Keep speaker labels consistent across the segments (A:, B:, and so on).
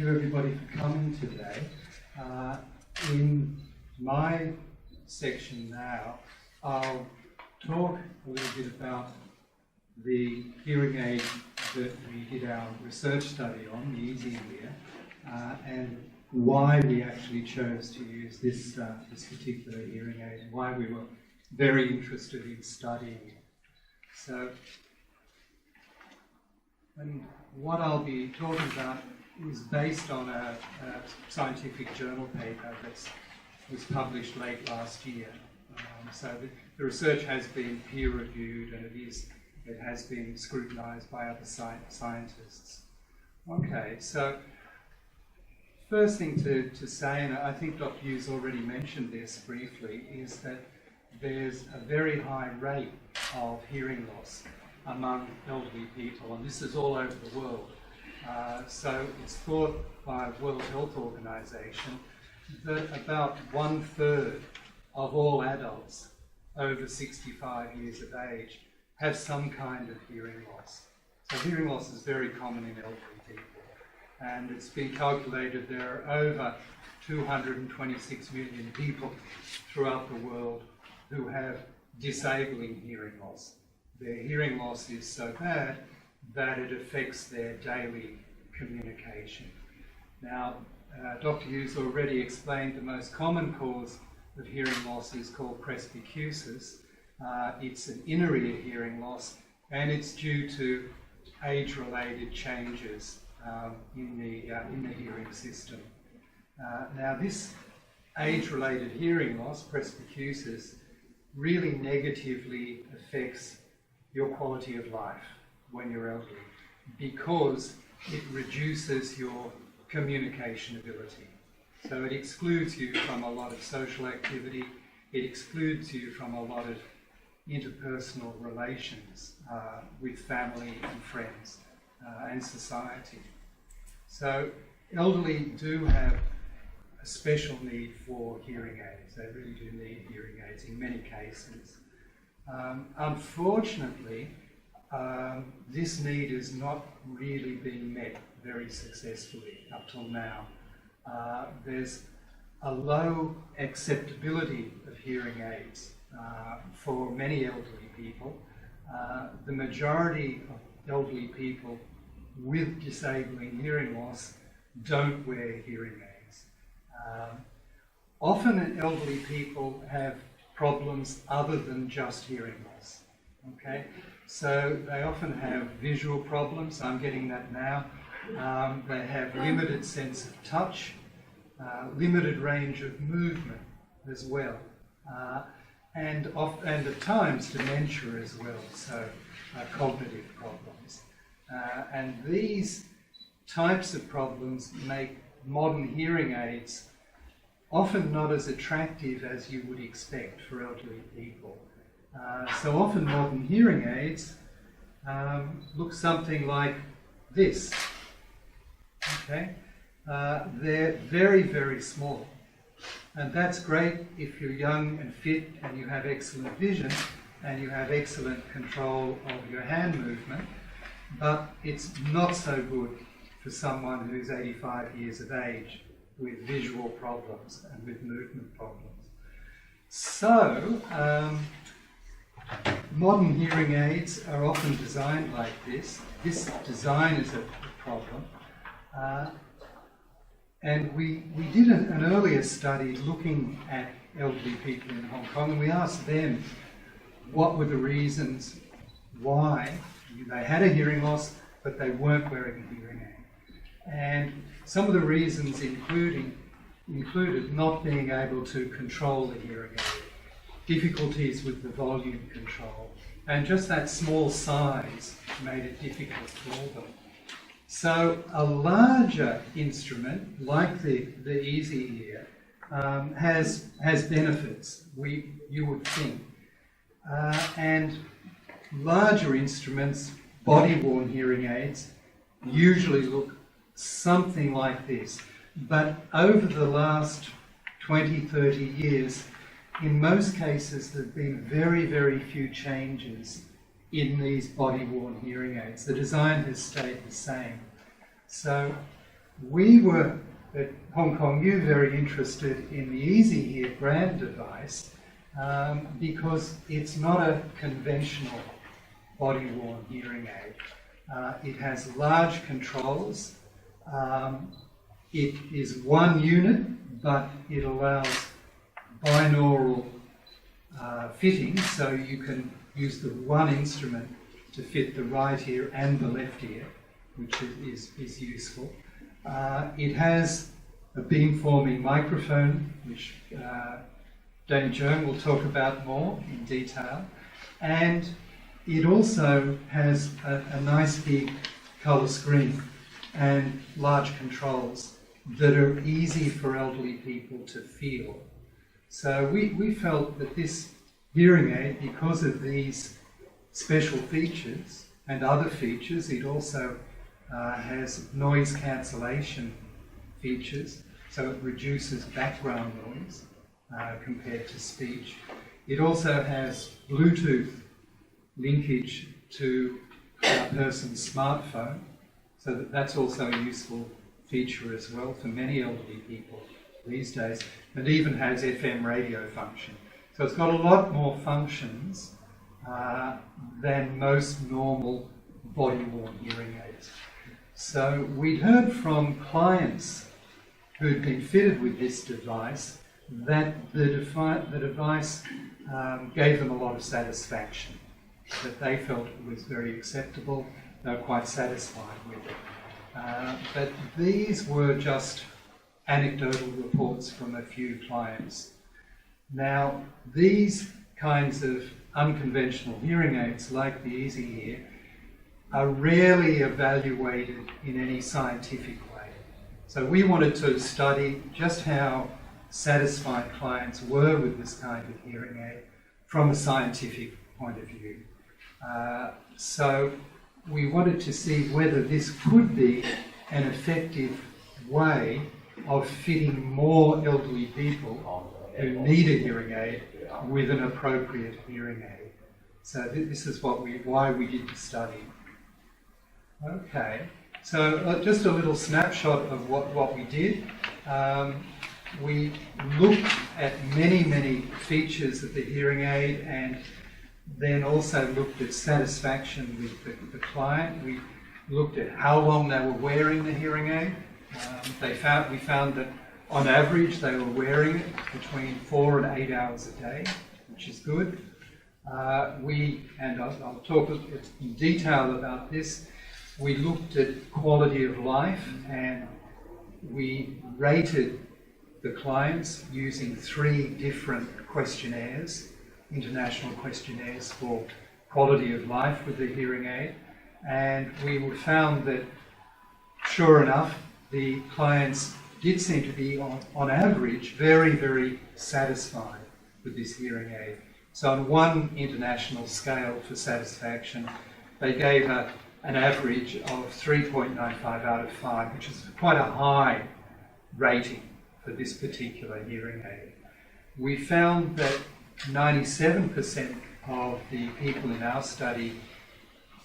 A: you everybody for coming today. In my section now, I'll talk a little bit about the hearing aid that we did our research study on, the EasyHear, and why we actually chose to use this particular hearing aid and why we were very interested in studying it. So, and what I'll be talking about is based on a scientific journal paper that was published late last year. So the research has been peer-reviewed and it has been scrutinised by other scientists. Okay, so first thing to say, and I think Dr. Hughes already mentioned this briefly, is that there's a very high rate of hearing loss among elderly people, and this is all over the world. So it's thought by the World Health Organization that about 1/3 of all adults over 65 years of age have some kind of hearing loss. So hearing loss is very common in elderly people, and it's been calculated there are over 226 million people throughout the world who have disabling hearing loss. Their hearing loss is so bad that it affects their daily communication. Now, Dr. Hughes already explained the most common cause of hearing loss is called presbycusis. It's an inner ear hearing loss, and it's due to age-related changes in the hearing system. Now, this age-related hearing loss, presbycusis, really negatively affects your quality of life when you're elderly, because it reduces your communication ability. So it excludes you from a lot of social activity, it excludes you from a lot of interpersonal relations with family and friends and society. So elderly do have a special need for hearing aids. They really do need hearing aids in many cases. Unfortunately, this need is not really being met very successfully up till now. There's a low acceptability of hearing aids for many elderly people. The majority of elderly people with disabling hearing loss don't wear hearing aids. Often elderly people have problems other than just hearing loss. Okay, so they often have visual problems. I'm getting that now. They have limited sense of touch, limited range of movement as well, and at times dementia as well. So cognitive problems, and these types of problems make modern hearing aids often not as attractive as you would expect for elderly people. So often modern hearing aids look something like this. Okay, they're very, very small, and that's great if you're young and fit and you have excellent vision and you have excellent control of your hand movement, but it's not so good for someone who's 85 years of age with visual problems and with movement problems. So, modern hearing aids are often designed like this. This design is a problem. And we did an earlier study looking at elderly people in Hong Kong, and we asked them what were the reasons why they had a hearing loss but they weren't wearing a hearing aid. And some of the reasons included not being able to control the hearing aid, difficulties with the volume control, and just that small size made it difficult for them. So a larger instrument like the EasyHear has benefits, you would think, and larger instruments, body-worn hearing aids, usually look something like this. But over the last 20, 30 years, in most cases, there have been very, very few changes in these body-worn hearing aids. The design has stayed the same. So we were at Hong Kong U very interested in the EasyHear brand device because it's not a conventional body-worn hearing aid. It has large controls. It is one unit, but it allows binaural fitting, so you can use the one instrument to fit the right ear and the left ear, which is useful. It has a beamforming microphone, which Dame Joan will talk about more in detail, and it also has a nice big colour screen and large controls that are easy for elderly people to feel. So we felt that this hearing aid, because of these special features and other features, it also has noise cancellation features, so it reduces background noise compared to speech. It also has Bluetooth linkage to a person's smartphone, so that's also a useful feature as well for many elderly people these days, and even has FM radio function. So it's got a lot more functions than most normal body-worn hearing aids. So we'd heard from clients who'd been fitted with this device that the device gave them a lot of satisfaction, that they felt it was very acceptable, they were quite satisfied with it. But these were just anecdotal reports from a few clients. Now, these kinds of unconventional hearing aids, like the EasyHear, are rarely evaluated in any scientific way. So we wanted to study just how satisfied clients were with this kind of hearing aid from a scientific point of view. So we wanted to see whether this could be an effective way of fitting more elderly people who need a hearing aid with an appropriate hearing aid. So this is why we did the study. Okay, so just a little snapshot of what we did. We looked at many features of the hearing aid, and then also looked at satisfaction with the client. We looked at how long they were wearing the hearing aid. We found that on average they were wearing it between 4 and 8 hours a day, which is good. And I'll talk in detail about this. We looked at quality of life, and we rated the clients using 3 different questionnaires, international questionnaires for quality of life with the hearing aid. And we found that, sure enough, the clients did seem to be, on average, very satisfied with this hearing aid. So on one international scale for satisfaction, they gave an average of 3.95 out of 5, which is quite a high rating for this particular hearing aid. We found that 97% of the people in our study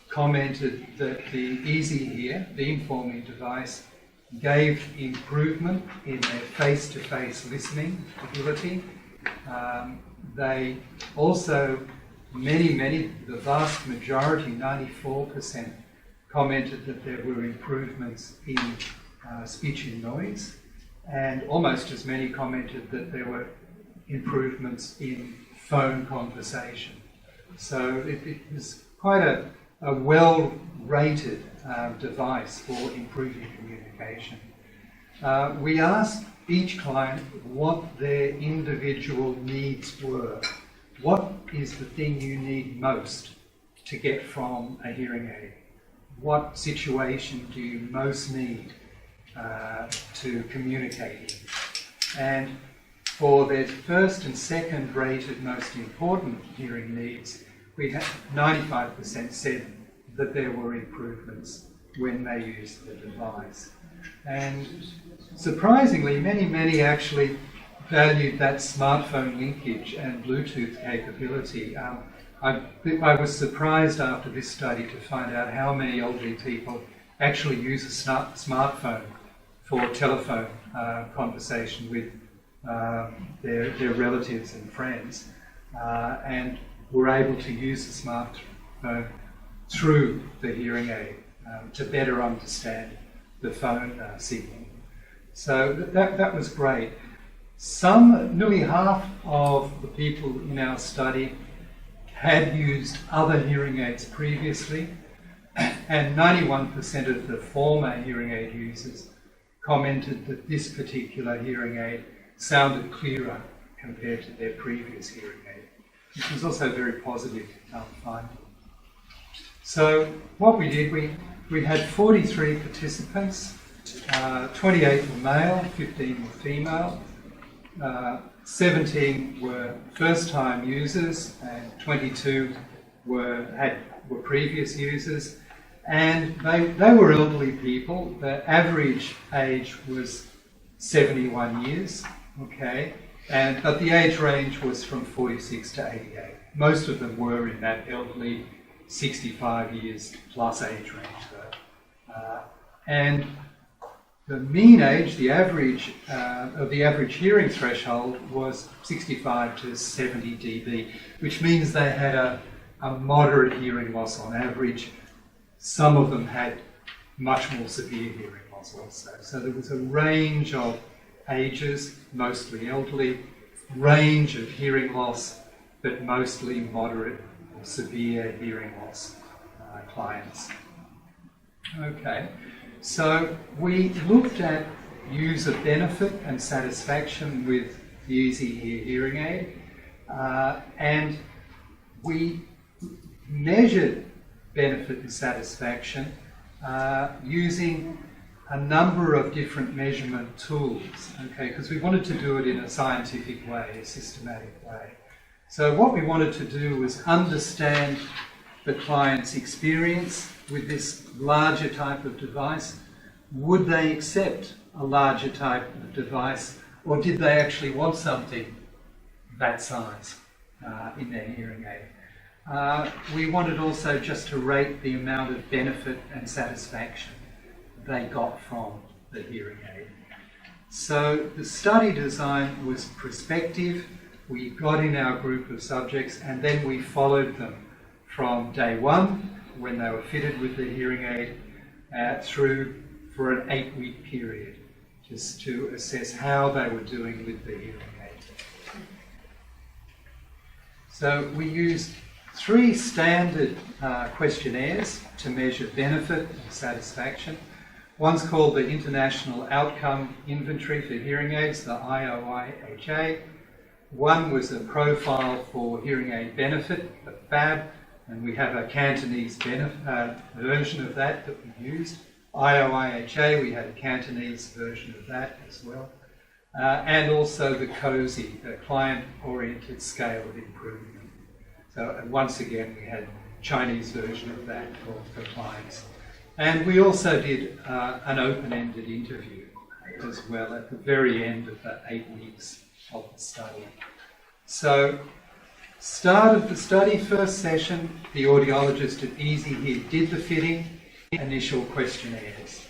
A: commented that the EasyHear beamforming device gave improvement in their face-to-face listening ability. They also, the vast majority, 94%, commented that there were improvements in speech in noise, and almost as many commented that there were improvements in phone conversation. So it was quite a well-rated device for improving communication. We asked each client what their individual needs were. What is the thing you need most to get from a hearing aid? What situation do you most need to communicate in? And for their first and second rated most important hearing needs, we had 95% said that there were improvements when they used the device. And surprisingly, many actually valued that smartphone linkage and Bluetooth capability. I was surprised after this study to find out how many elderly people actually use a smartphone for telephone conversation with their relatives and friends, and were able to use the smartphone through the hearing aid to better understand the phone signal. So that was great. Nearly half of the people in our study had used other hearing aids previously, and 91% of the former hearing aid users commented that this particular hearing aid sounded clearer compared to their previous hearing aid, which was also very positive finding. So what we did, we had 43 participants, 28 were male, 15 were female, 17 were first-time users, and 22 were previous users, and they were elderly people. The average age was 71 years, okay, but the age range was from 46 to 88. Most of them were in that elderly 65 years plus age range, though. And the mean age, the average of the average hearing threshold was 65 to 70 dB, which means they had a moderate hearing loss on average. Some of them had much more severe hearing loss also. So there was a range of ages, mostly elderly, range of hearing loss, but mostly moderate or severe hearing loss clients. Okay. So we looked at user benefit and satisfaction with the EasyHear hearing aid, and we measured benefit and satisfaction using a number of different measurement tools, okay, because we wanted to do it in a scientific way, a systematic way. So what we wanted to do was understand the client's experience with this larger type of device. Would they accept a larger type of device, or did they actually want something that size in their hearing aid? We wanted also just to rate the amount of benefit and satisfaction they got from the hearing aid. So the study design was prospective. We got in our group of subjects, and then we followed them from day one, when they were fitted with the hearing aid, through for an 8-week period, just to assess how they were doing with the hearing aid. So we used 3 standard questionnaires to measure benefit and satisfaction. One's called the International Outcome Inventory for Hearing Aids, the IOIHA. One was a profile for hearing aid benefit, the FAB, and we have a Cantonese version of that we used. IOIHA, we had a Cantonese version of that as well. And also the COSI, the Client-Oriented Scale of Improvement. So once again, we had a Chinese version of that for clients. And we also did an open-ended interview as well at the very end of the 8 weeks of the study. So, start of the study, first session, the audiologist at EasyHear did the fitting, initial questionnaires.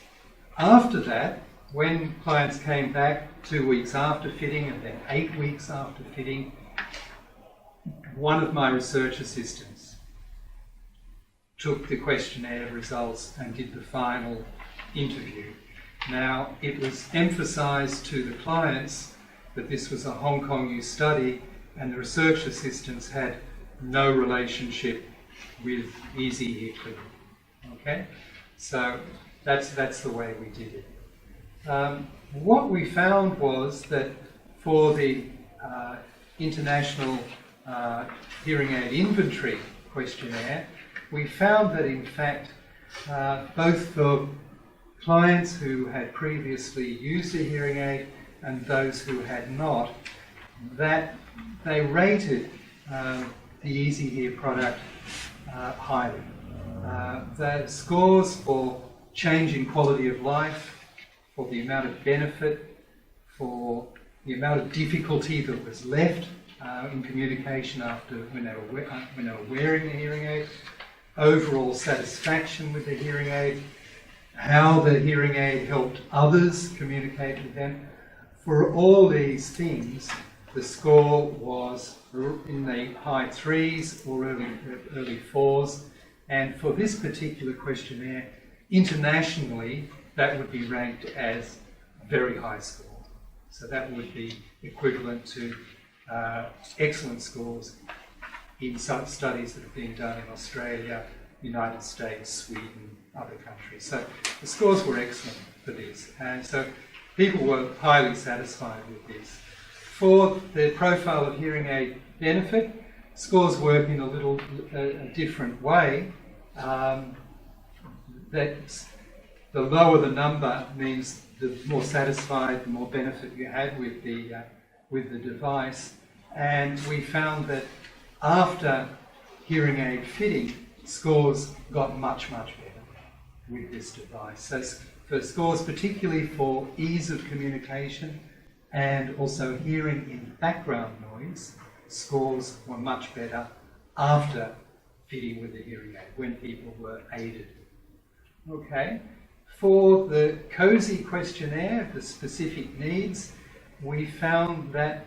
A: After that, when clients came back 2 weeks after fitting and then 8 weeks after fitting, one of my research assistants took the questionnaire results and did the final interview. Now, it was emphasised to the clients that this was a Hong Kong use study, and the research assistants had no relationship with EasyHear Clinic. Okay? So that's the way we did it. What we found was that for the International Hearing Aid Inventory questionnaire, we found that in fact both for clients who had previously used a hearing aid and those who had not, that they rated the EasyHear product highly. The scores for change in quality of life, for the amount of benefit, for the amount of difficulty that was left in communication after when they were wearing the hearing aid, overall satisfaction with the hearing aid, how the hearing aid helped others communicate with them. For all these things, the score was in the high 3s or early 4s, and for this particular questionnaire, internationally, that would be ranked as a very high score. So that would be equivalent to excellent scores in some studies that have been done in Australia, United States, Sweden, other countries. So the scores were excellent for this, and so people were highly satisfied with this. For the profile of hearing aid benefit, scores work in a different way. That the lower the number means the more satisfied, the more benefit you had with the device. And we found that after hearing aid fitting, scores got much, much better with this device. So for scores, particularly for ease of communication and also hearing in background noise, scores were much better after fitting with the hearing aid, when people were aided. Okay. For the COSY questionnaire, the specific needs, we found that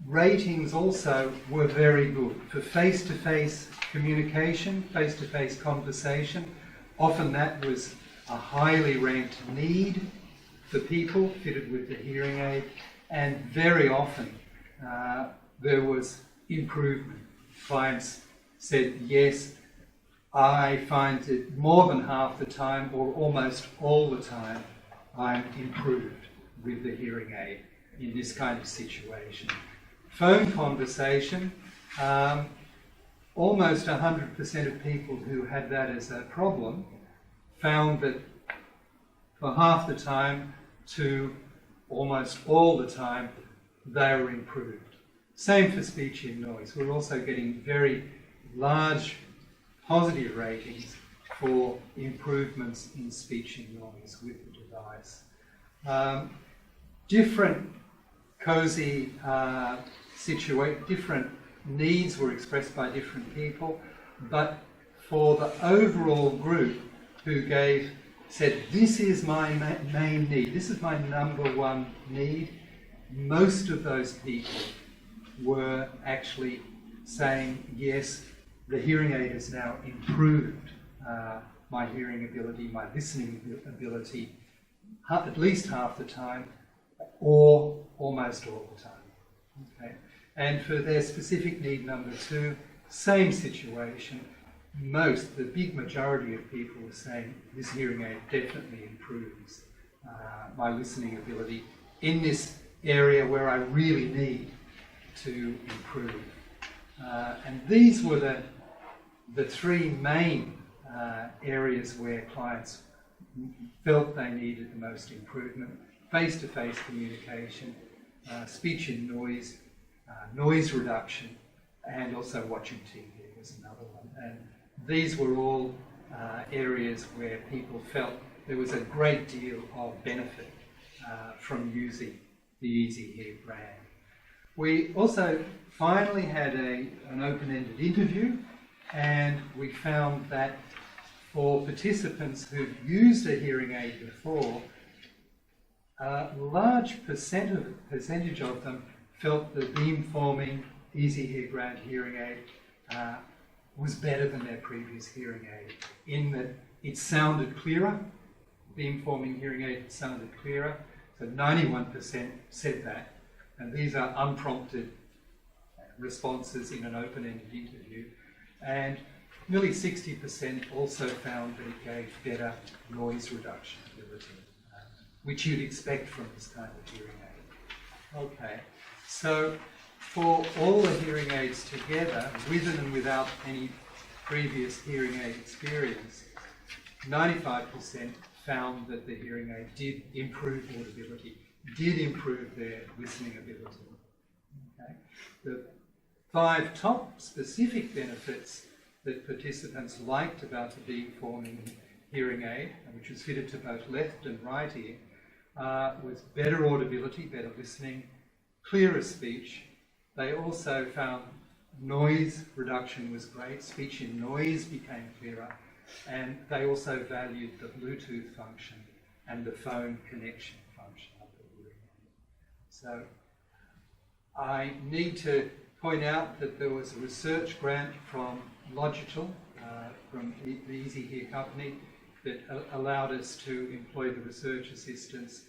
A: ratings also were very good. For face-to-face communication, face-to-face conversation, often that was a highly ranked need for people fitted with the hearing aid, and very often there was improvement. Clients said, yes, I find that more than half the time, or almost all the time, I'm improved with the hearing aid in this kind of situation. Phone conversation, almost 100% of people who had that as a problem found that for half the time to almost all the time, they were improved. Same for speech in noise. We're also getting very large positive ratings for improvements in speech in noise with the device. Different COSY different needs were expressed by different people, but for the overall group who said, this is my main need, this is my number one need, most of those people were actually saying, yes, the hearing aid has now improved my hearing ability, my listening ability, at least half the time, or almost all the time. Okay. And for their specific need number 2, same situation. The big majority of people were saying this hearing aid definitely improves my listening ability in this area where I really need to improve. And these were the 3 main areas where clients felt they needed the most improvement: face-to-face communication, speech in noise, noise reduction, and also watching TV was another one. And these were all areas where people felt there was a great deal of benefit from using the EasyHear brand. We also finally had an open-ended interview, and we found that for participants who'd used a hearing aid before, a large percentage of them felt the Beamforming EasyHear brand hearing aid was better than their previous hearing aid, in that it sounded clearer. Beamforming hearing aid sounded clearer. So 91% said that. And these are unprompted responses in an open-ended interview. And nearly 60% also found that it gave better noise reduction ability, which you'd expect from this kind of hearing aid. Okay, so for all the hearing aids together, with and without any previous hearing aid experience, 95% found that the hearing aid did improve audibility, did improve their listening ability. Okay. The 5 top specific benefits that participants liked about the Beamforming hearing aid, which was fitted to both left and right ear, was better audibility, better listening, clearer speech. They also found noise reduction was great. Speech in noise became clearer. And they also valued the Bluetooth function and the phone connection function of the hearing aid. So I need to point out that there was a research grant from Logical, from the EasyHear company, that allowed us to employ the research assistants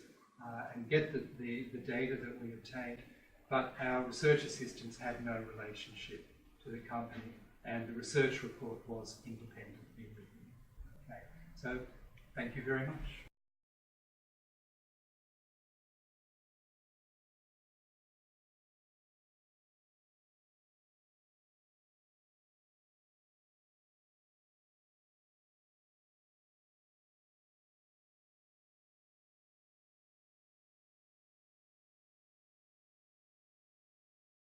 A: and get the data that we obtained. But our research assistants had no relationship to the company, and the research report was independently written. Okay, so thank you very much.